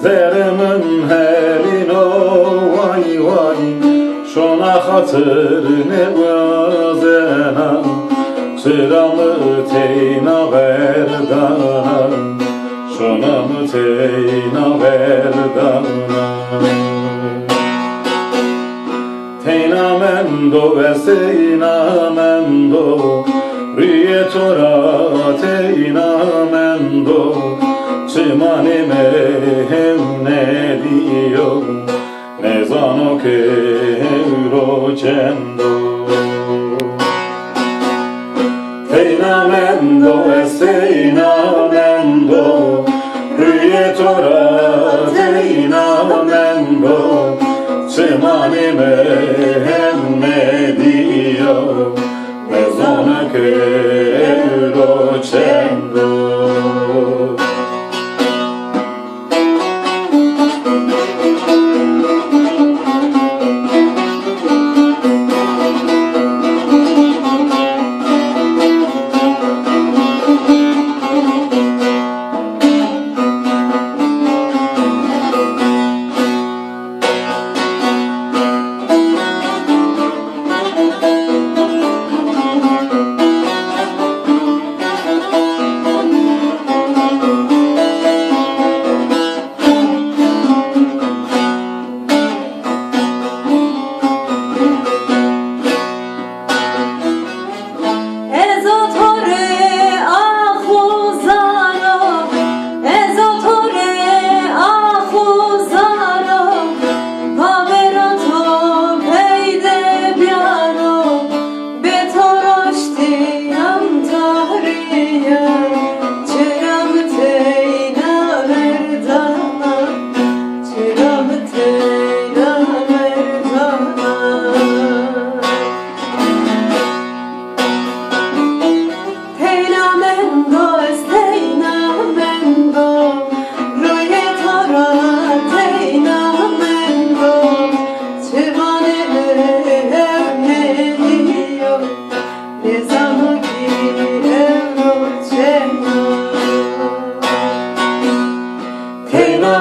Zerimin helino vay vay Şona hatır ne vazena Çıramı teyna verdana Şona mı teyna verdana Teyna mendo ve seyna mendo Rüye tora teyna mendo Çimani mehevne diyo Ne zano ke eurocendo Teyna mendo ve seyna mendo Rüye tora teyna mendo Çimani mehevne diyo Ne zano ke eurocendo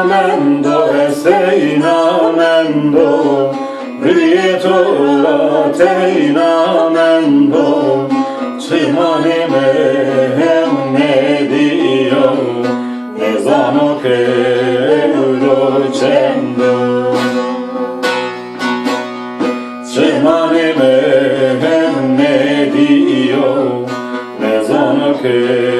Mendo eseina mendo Rietora teina mendo Çimani mehevne diyo Ne zano ke eurocendo Çimani mehevne diyo Ne zano ke